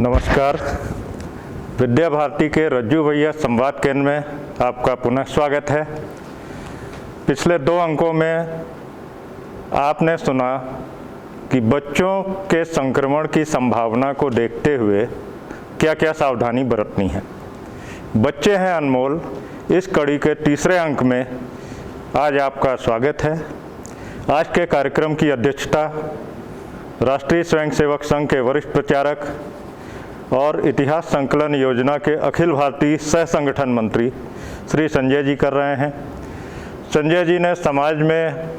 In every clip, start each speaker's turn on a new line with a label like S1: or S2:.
S1: नमस्कार। विद्या भारती के रज्जू भैया संवाद केंद्र में आपका पुनः स्वागत है। पिछले 2 अंकों में आपने सुना कि बच्चों के संक्रमण की संभावना को देखते हुए क्या क्या सावधानी बरतनी है। बच्चे हैं अनमोल, इस कड़ी के तीसरे अंक में आज आपका स्वागत है। आज के कार्यक्रम की अध्यक्षता राष्ट्रीय स्वयंसेवक संघ के वरिष्ठ प्रचारक और इतिहास संकलन योजना के अखिल भारतीय सह संगठन मंत्री श्री संजय जी कर रहे हैं। संजय जी ने समाज में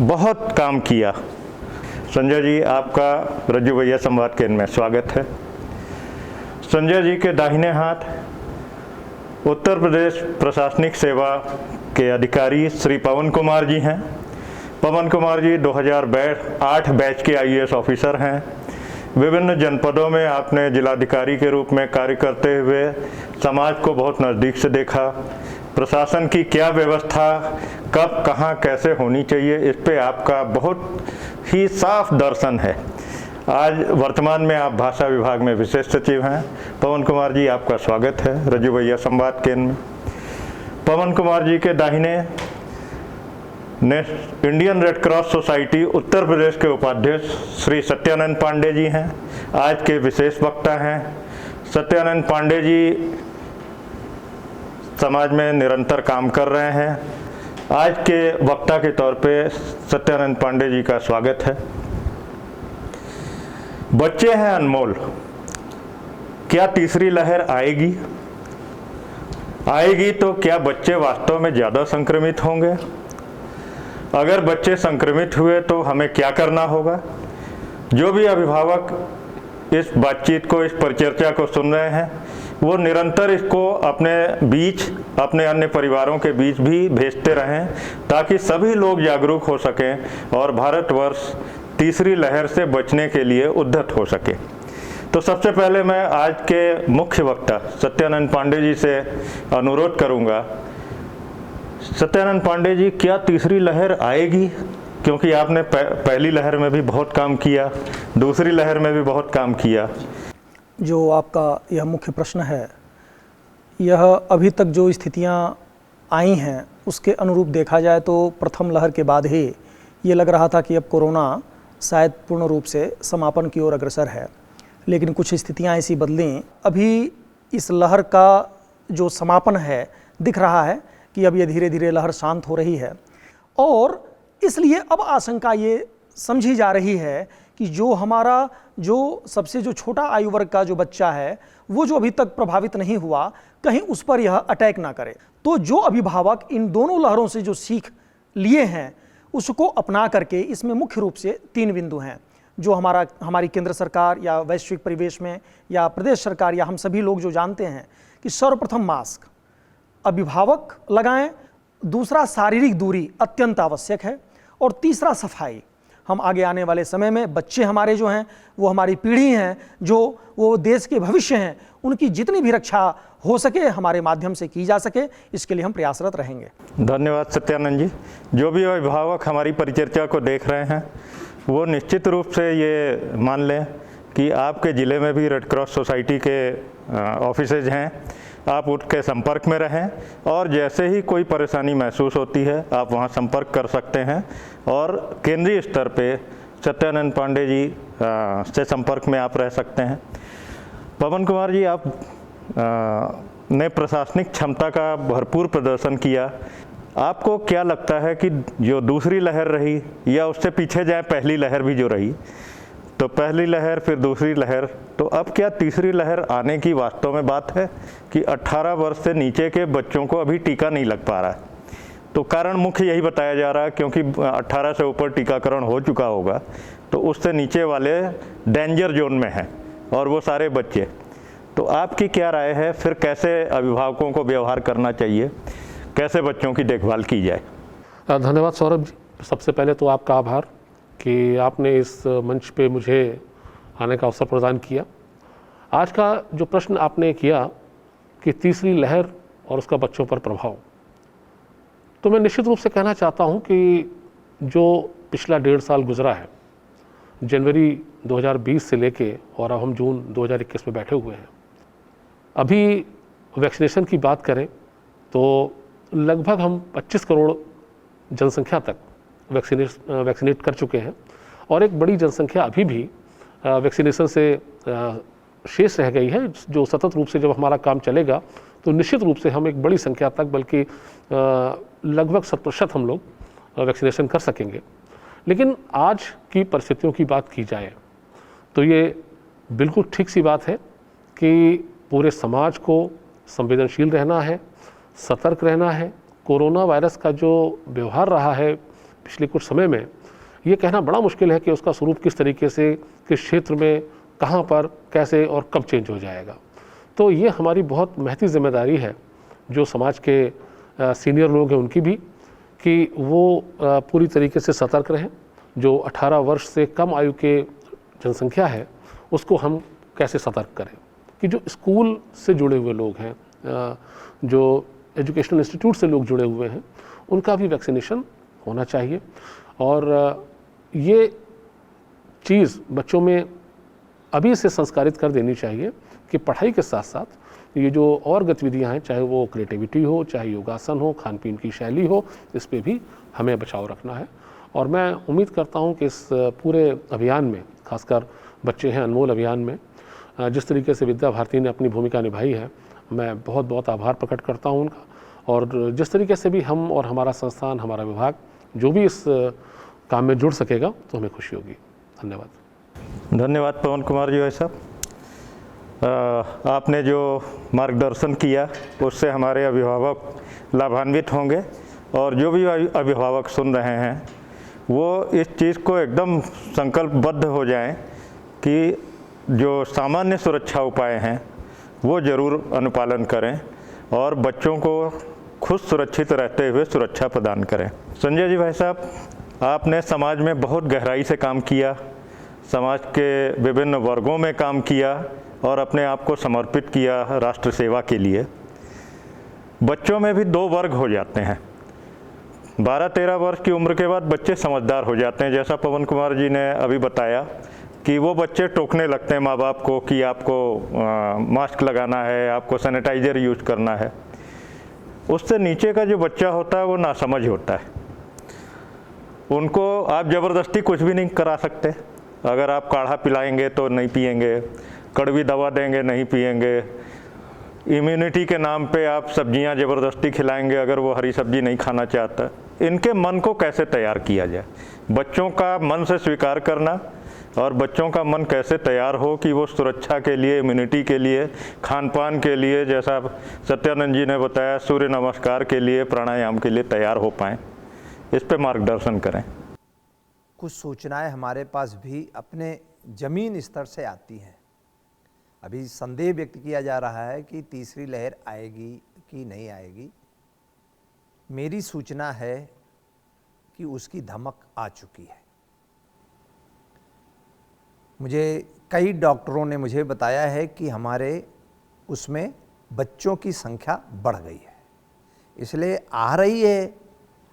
S1: बहुत काम किया। संजय जी, आपका रज्जू भैया संवाद केंद्र में स्वागत है। संजय जी के दाहिने हाथ उत्तर प्रदेश प्रशासनिक सेवा के अधिकारी श्री पवन कुमार जी हैं। पवन कुमार जी 2008 बैच के IAS ऑफिसर हैं। विभिन्न जनपदों में आपने जिलाधिकारी के रूप में कार्य करते हुए समाज को बहुत नज़दीक से देखा। प्रशासन की क्या व्यवस्था कब कहाँ कैसे होनी चाहिए, इस पे आपका बहुत ही साफ दर्शन है। आज वर्तमान में आप भाषा विभाग में विशेष सचिव हैं। पवन कुमार जी, आपका स्वागत है रज्जू भैया संवाद केंद्र में। पवन कुमार जी के दाहिने Indian red cross society Uttar Pradesh के उपाध्यक्ष श्री सत्यानंद पांडे जी हैं। आज के विशेष वक्ता हैं। सत्यानंद पांडे जी समाज में निरंतर काम कर रहे हैं। आज के वक्ता के तौर पे सत्यानंद पांडे जी का स्वागत है। बच्चे हैं अनमोल, क्या तीसरी लहर आएगी? आएगी तो क्या बच्चे वास्तव में ज़्यादा संक्रमित होंगे? अगर बच्चे संक्रमित हुए तो हमें क्या करना होगा? जो भी अभिभावक इस बातचीत को, इस परिचर्चा को सुन रहे हैं, वो निरंतर इसको अपने बीच, अपने अन्य परिवारों के बीच भी भेजते रहें ताकि सभी लोग जागरूक हो सकें और भारतवर्ष तीसरी लहर से बचने के लिए उद्यत हो सके। तो सबसे पहले मैं आज के मुख्य वक्ता सत्यानंद पांडे जी से अनुरोध करूंगा। सत्यानंद पांडे जी, क्या तीसरी लहर आएगी? क्योंकि आपने पहली लहर में भी बहुत काम किया, दूसरी लहर में भी बहुत काम किया।
S2: जो आपका यह मुख्य प्रश्न है, यह अभी तक जो स्थितियां आई हैं उसके अनुरूप देखा जाए तो प्रथम लहर के बाद ही ये लग रहा था कि अब कोरोना शायद पूर्ण रूप से समापन की ओर अग्रसर है। लेकिन कुछ स्थितियां ऐसी बदलीं, अभी इस लहर का जो समापन है दिख रहा है कि अब ये धीरे धीरे लहर शांत हो रही है और इसलिए अब आशंका ये समझी जा रही है कि जो सबसे छोटा आयु वर्ग का जो बच्चा है, वो जो अभी तक प्रभावित नहीं हुआ, कहीं उस पर यह अटैक ना करे। तो जो अभिभावक इन दोनों लहरों से जो सीख लिए हैं उसको अपना करके, इसमें मुख्य रूप से 3 बिंदु हैं जो हमारी केंद्र सरकार या वैश्विक परिवेश में या प्रदेश सरकार या हम सभी लोग जो जानते हैं कि सर्वप्रथम मास्क अभिभावक लगाएं, दूसरा शारीरिक दूरी अत्यंत आवश्यक है और तीसरा सफाई। हम आगे आने वाले समय में बच्चे हमारे जो हैं वो हमारी पीढ़ी हैं, जो वो देश के भविष्य हैं, उनकी जितनी भी रक्षा हो सके हमारे माध्यम से की जा सके, इसके लिए हम प्रयासरत रहेंगे।
S1: धन्यवाद सत्यानंद जी। जो भी अभिभावक हमारी परिचर्चा को देख रहे हैं वो निश्चित रूप से ये मान लें कि आपके ज़िले में भी रेड क्रॉस सोसाइटी के ऑफिसेज हैं। आप उनके संपर्क में रहें और जैसे ही कोई परेशानी महसूस होती है आप वहां संपर्क कर सकते हैं और केंद्रीय स्तर पे सत्यानंद पांडे जी से संपर्क में आप रह सकते हैं। पवन कुमार जी, आप ने प्रशासनिक क्षमता का भरपूर प्रदर्शन किया। आपको क्या लगता है कि जो दूसरी लहर रही या उससे पीछे जाए पहली लहर भी जो रही, तो पहली लहर फिर दूसरी लहर, तो अब क्या तीसरी लहर आने की वास्तव में बात है कि 18 वर्ष से नीचे के बच्चों को अभी टीका नहीं लग पा रहा है? तो कारण मुख्य यही बताया जा रहा है क्योंकि 18 से ऊपर टीकाकरण हो चुका होगा, तो उससे नीचे वाले डेंजर जोन में हैं और वो सारे बच्चे। तो आपकी क्या राय है, फिर कैसे अभिभावकों को व्यवहार करना चाहिए, कैसे बच्चों की देखभाल की जाए?
S3: धन्यवाद सौरभ जी। सबसे पहले तो आपका आभार कि आपने इस मंच पे मुझे आने का अवसर प्रदान किया। आज का जो प्रश्न आपने किया कि तीसरी लहर और उसका बच्चों पर प्रभाव, तो मैं निश्चित रूप से कहना चाहता हूं कि जो पिछला 1.5 साल गुजरा है जनवरी 2020 से लेके और अब हम जून 2021 में बैठे हुए हैं। अभी वैक्सीनेशन की बात करें तो लगभग हम 25 करोड़ जनसंख्या तक वैक्सीनेट कर चुके हैं और एक बड़ी जनसंख्या अभी भी वैक्सीनेशन से शेष रह गई है, जो सतत रूप से जब हमारा काम चलेगा तो निश्चित रूप से हम एक बड़ी संख्या तक, बल्कि लगभग 100% हम लोग वैक्सीनेशन कर सकेंगे। लेकिन आज की परिस्थितियों की बात की जाए तो ये बिल्कुल ठीक सी बात है कि पूरे समाज को संवेदनशील रहना है, सतर्क रहना है। कोरोना वायरस का जो व्यवहार रहा है पिछले कुछ समय में, ये कहना बड़ा मुश्किल है कि उसका स्वरूप किस तरीके से, किस क्षेत्र में, कहाँ पर, कैसे और कब चेंज हो जाएगा। तो ये हमारी बहुत महती जिम्मेदारी है जो समाज के सीनियर लोग हैं उनकी भी, कि वो पूरी तरीके से सतर्क रहें। जो 18 वर्ष से कम आयु के जनसंख्या है उसको हम कैसे सतर्क करें, कि जो स्कूल से जुड़े हुए लोग हैं, जो एजुकेशनल इंस्टीट्यूट से लोग जुड़े हुए हैं, उनका भी वैक्सीनेशन होना चाहिए। और ये चीज़ बच्चों में अभी से संस्कारित कर देनी चाहिए कि पढ़ाई के साथ साथ ये जो और गतिविधियां हैं, चाहे वो क्रिएटिविटी हो, चाहे योगासन हो, खान पीन की शैली हो, इस पे भी हमें बचाव रखना है। और मैं उम्मीद करता हूं कि इस पूरे अभियान में, खासकर बच्चे हैं अनमोल अभियान में, जिस तरीके से विद्या भारती ने अपनी भूमिका निभाई है, मैं बहुत बहुत आभार प्रकट करता हूं उनका। और जिस तरीके से भी हम और हमारा संस्थान, हमारा विभाग जो भी इस काम में जुड़ सकेगा तो हमें खुशी होगी। धन्यवाद।
S1: धन्यवाद पवन कुमार जी। भाई साहब, आपने जो मार्गदर्शन किया उससे हमारे अभिभावक लाभान्वित होंगे और जो भी अभिभावक सुन रहे हैं वो इस चीज़ को एकदम संकल्पबद्ध हो जाएं कि जो सामान्य सुरक्षा उपाय हैं वो ज़रूर अनुपालन करें और बच्चों को खुद सुरक्षित रहते हुए सुरक्षा प्रदान करें। संजय जी भाई साहब, आपने समाज में बहुत गहराई से काम किया, समाज के विभिन्न वर्गों में काम किया और अपने आप को समर्पित किया राष्ट्र सेवा के लिए। बच्चों में भी 2 वर्ग हो जाते हैं। 12-13 वर्ष की उम्र के बाद बच्चे समझदार हो जाते हैं, जैसा पवन कुमार जी ने अभी बताया कि वो बच्चे टोकने लगते हैं माँ बाप को कि आपको मास्क लगाना है, आपको सैनिटाइज़र यूज करना है। उससे नीचे का जो बच्चा होता है वो नासमझ होता है। उनको आप ज़बरदस्ती कुछ भी नहीं करा सकते। अगर आप काढ़ा पिलाएंगे तो नहीं पिएंगे, कड़वी दवा देंगे नहीं पिएंगे, इम्यूनिटी के नाम पे आप सब्जियां ज़बरदस्ती खिलाएंगे अगर वो हरी सब्जी नहीं खाना चाहता। इनके मन को कैसे तैयार किया जाए, बच्चों का मन से स्वीकार करना और बच्चों का मन कैसे तैयार हो कि वो सुरक्षा के लिए, इम्यूनिटी के लिए, खान पान के लिए, जैसा सत्यानंद जी ने बताया, सूर्य नमस्कार के लिए, प्राणायाम के लिए तैयार हो पाएँ, इस पे मार्गदर्शन करें।
S4: कुछ सूचनाएं हमारे पास भी अपने ज़मीन स्तर से आती हैं। अभी संदेह व्यक्त किया जा रहा है कि तीसरी लहर आएगी कि नहीं आएगी। मेरी सूचना है कि उसकी धमक आ चुकी है। मुझे कई डॉक्टरों ने मुझे बताया है कि हमारे उसमें बच्चों की संख्या बढ़ गई है, इसलिए आ रही है,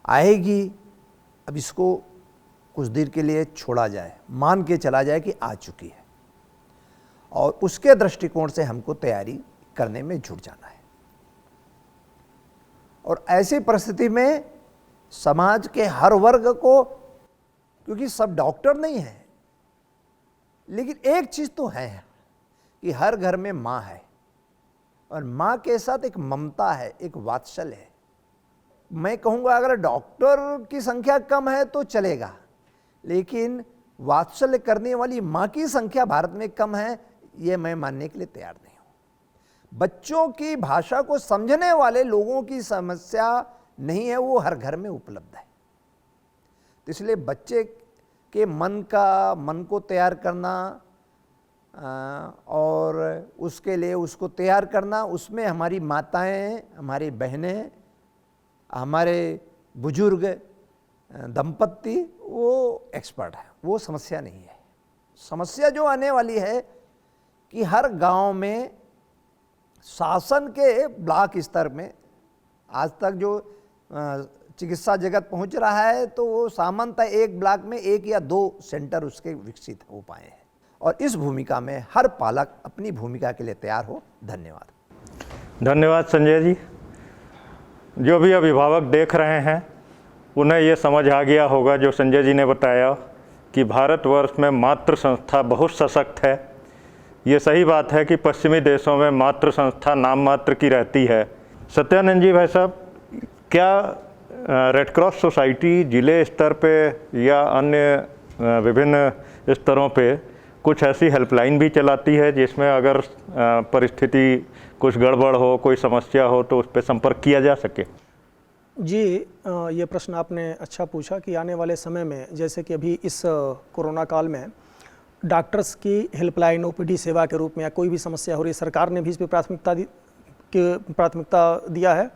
S4: आएगी। अब इसको कुछ देर के लिए छोड़ा जाए, मान के चला जाए कि आ चुकी है और उसके दृष्टिकोण से हमको तैयारी करने में जुट जाना है। और ऐसी परिस्थिति में समाज के हर वर्ग को, क्योंकि सब डॉक्टर नहीं है, लेकिन एक चीज तो है कि हर घर में माँ है और माँ के साथ एक ममता है, एक वात्सल्य है। मैं कहूँगा अगर डॉक्टर की संख्या कम है तो चलेगा, लेकिन वात्सल्य करने वाली माँ की संख्या भारत में कम है, ये मैं मानने के लिए तैयार नहीं हूँ। बच्चों की भाषा को समझने वाले लोगों की समस्या नहीं है, वो हर घर में उपलब्ध है। तो इसलिए बच्चे के मन को तैयार करना और उसके लिए उसको तैयार करना, उसमें हमारी माताएं, हमारी बहनें, हमारे बुजुर्ग दंपत्ति वो एक्सपर्ट है, वो समस्या नहीं है। समस्या जो आने वाली है कि हर गांव में शासन के ब्लॉक स्तर में आज तक जो चिकित्सा जगत पहुंच रहा है तो वो सामान्यतः एक ब्लॉक में 1 या 2 सेंटर उसके विकसित हो पाए हैं, और इस भूमिका में हर पालक अपनी भूमिका के लिए तैयार हो। धन्यवाद।
S1: धन्यवाद संजय जी। जो भी अभिभावक देख रहे हैं उन्हें ये समझ आ गया होगा जो संजय जी ने बताया कि भारतवर्ष में मातृ संस्था बहुत सशक्त है। ये सही बात है कि पश्चिमी देशों में मातृ संस्था नाम मात्र की रहती है। सत्यानंद जी भाई साहब, क्या रेड क्रॉस सोसाइटी जिले स्तर पे या अन्य विभिन्न स्तरों पे कुछ ऐसी हेल्पलाइन भी चलाती है जिसमें अगर परिस्थिति कुछ गड़बड़ हो, कोई समस्या हो तो उस पर संपर्क किया जा सके?
S2: जी, ये प्रश्न आपने अच्छा पूछा कि आने वाले समय में जैसे कि अभी इस कोरोना काल में डॉक्टर्स की हेल्पलाइन ओपीडी सेवा के रूप में या कोई भी समस्या हो रही है, सरकार ने भी इस पर प्राथमिकता दिया है,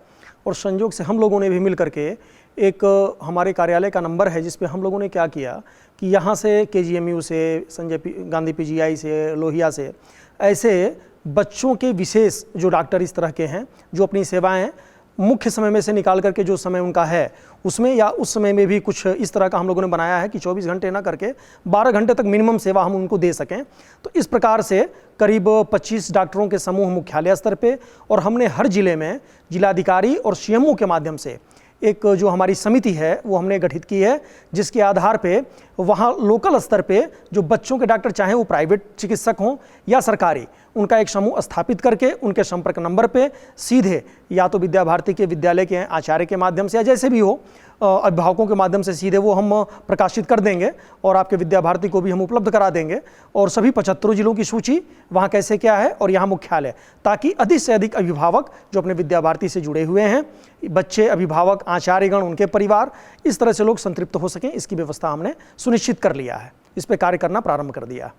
S2: और संयोग से हम लोगों ने भी मिल करके एक हमारे कार्यालय का नंबर है जिस पे हम लोगों ने क्या किया कि यहाँ से KGMU से, संजय गांधी PGI से, लोहिया से, ऐसे बच्चों के विशेष जो डॉक्टर इस तरह के हैं जो अपनी सेवाएं मुख्य समय में से निकाल करके जो समय उनका है उसमें या उस समय में भी कुछ इस तरह का हम लोगों ने बनाया है कि 24 घंटे ना करके 12 घंटे तक मिनिमम सेवा हम उनको दे सकें। तो इस प्रकार से करीब 25 डॉक्टरों के समूह मुख्यालय स्तर पे, और हमने हर जिले में जिलाधिकारी और CMO के माध्यम से एक जो हमारी समिति है वो हमने गठित की है, जिसके आधार पे वहाँ लोकल स्तर पे जो बच्चों के डॉक्टर, चाहे वो प्राइवेट चिकित्सक हों या सरकारी, उनका एक समूह स्थापित करके उनके संपर्क नंबर पे सीधे या तो विद्या भारती के विद्यालय के आचार्य के माध्यम से या जैसे भी हो अभिभावकों के माध्यम से सीधे वो हम प्रकाशित कर देंगे, और आपके विद्या भारती को भी हम उपलब्ध करा देंगे, और सभी 75 जिलों की सूची वहाँ कैसे क्या है और यहाँ मुख्यालय, ताकि अधिक से अधिक अभिभावक जो अपने विद्या भारती से जुड़े हुए हैं, बच्चे, अभिभावक, आचार्यगण, उनके परिवार, इस तरह से लोग संतृप्त हो सकें, इसकी व्यवस्था हमने सुनिश्चित कर लिया है। इस पर कार्य करना प्रारंभ कर दिया।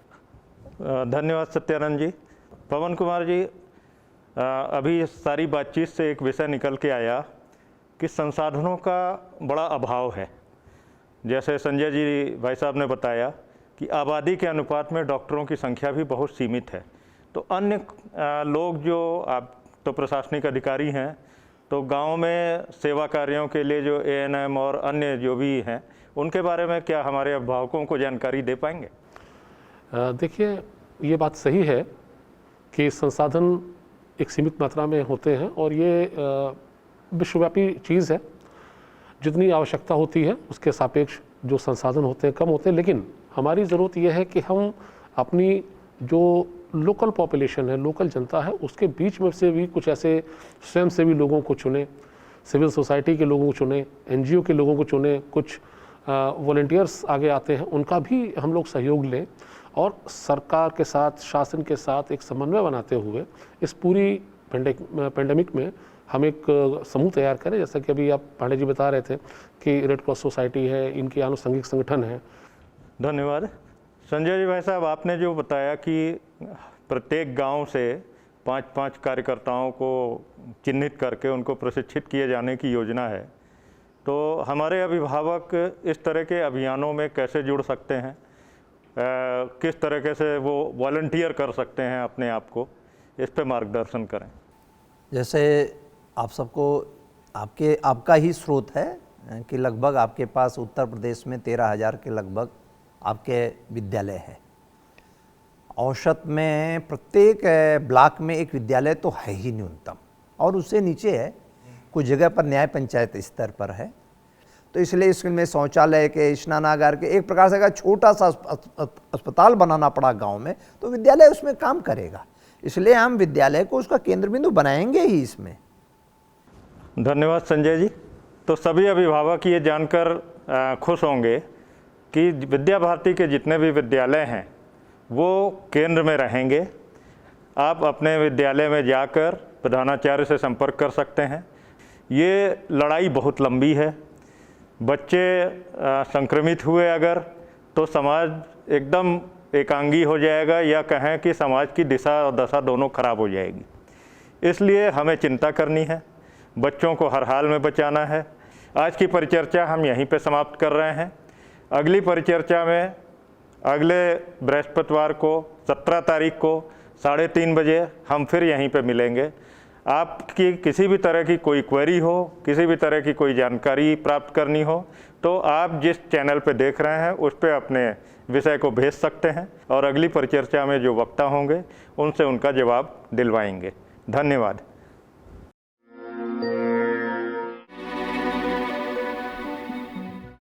S1: धन्यवाद सत्यानंद जी। पवन कुमार जी, अभी सारी बातचीत से एक विषय निकल के आया कि संसाधनों का बड़ा अभाव है। जैसे संजय जी भाई साहब ने बताया कि आबादी के अनुपात में डॉक्टरों की संख्या भी बहुत सीमित है। तो अन्य लोग जो, आप तो प्रशासनिक अधिकारी हैं, तो गांव में सेवा कार्यों के लिए जो ANM और अन्य जो भी हैं, उनके बारे में क्या हमारे अभिभावकों को जानकारी दे पाएंगे?
S3: देखिए, ये बात सही है कि संसाधन एक सीमित मात्रा में होते हैं, और ये विश्वव्यापी चीज़ है। जितनी आवश्यकता होती है उसके सापेक्ष जो संसाधन होते हैं कम होते हैं, लेकिन हमारी ज़रूरत यह है कि हम अपनी जो लोकल पॉपुलेशन है, लोकल जनता है, उसके बीच में से भी कुछ ऐसे स्वयंसेवी लोगों को चुने, सिविल सोसाइटी के लोगों को चुने, NGO के लोगों को चुने, कुछ वॉलंटियर्स आगे आते हैं, उनका भी हम लोग सहयोग लें, और सरकार के साथ, शासन के साथ एक समन्वय बनाते हुए इस पूरी पेंडेमिक में हम एक समूह तैयार करें। जैसा कि अभी आप पांडे जी बता रहे थे कि रेड क्रॉस सोसाइटी है, इनके आनुषंगिक संगठन है।
S1: धन्यवाद। संजय जी भाई साहब, आपने जो बताया कि प्रत्येक गांव से 5-5 कार्यकर्ताओं को चिन्हित करके उनको प्रशिक्षित किए जाने की योजना है, तो हमारे अभिभावक इस तरह के अभियानों में कैसे जुड़ सकते हैं? किस तरीके से वो वॉलंटियर कर सकते हैं अपने आप को? इस पे मार्गदर्शन करें।
S4: जैसे आप सबको आपका ही स्रोत है कि लगभग आपके पास उत्तर प्रदेश में 13,000 के लगभग आपके विद्यालय है। औसत में प्रत्येक ब्लॉक में एक विद्यालय तो है ही न्यूनतम, और उससे नीचे है, कुछ जगह पर न्याय पंचायत स्तर पर है। तो इसलिए इसमें शौचालय के, स्नानागार के, एक प्रकार से अगर छोटा सा अस्पताल बनाना पड़ा गांव में तो विद्यालय उसमें काम करेगा। इसलिए हम विद्यालय को उसका केंद्र बिंदु बनाएंगे ही इसमें।
S1: धन्यवाद संजय जी। तो सभी अभिभावक ये जानकर खुश होंगे कि विद्या भारती के जितने भी विद्यालय हैं वो केंद्र में रहेंगे। आप अपने विद्यालय में जाकर प्रधानाचार्य से संपर्क कर सकते हैं। ये लड़ाई बहुत लंबी है। बच्चे संक्रमित हुए अगर, तो समाज एकदम एकांगी हो जाएगा, या कहें कि समाज की दिशा और दशा दोनों खराब हो जाएगी। इसलिए हमें चिंता करनी है, बच्चों को हर हाल में बचाना है। आज की परिचर्चा हम यहीं पे समाप्त कर रहे हैं। अगली परिचर्चा में अगले बृहस्पतिवार को 17 तारीख को 3:30 बजे हम फिर यहीं पे मिलेंगे। आपकी किसी भी तरह की कोई क्वेरी हो, किसी भी तरह की कोई जानकारी प्राप्त करनी हो, तो आप जिस चैनल पे देख रहे हैं उस पे अपने विषय को भेज सकते हैं और अगली परिचर्चा में जो वक्ता होंगे उनसे उनका जवाब दिलवाएंगे। धन्यवाद।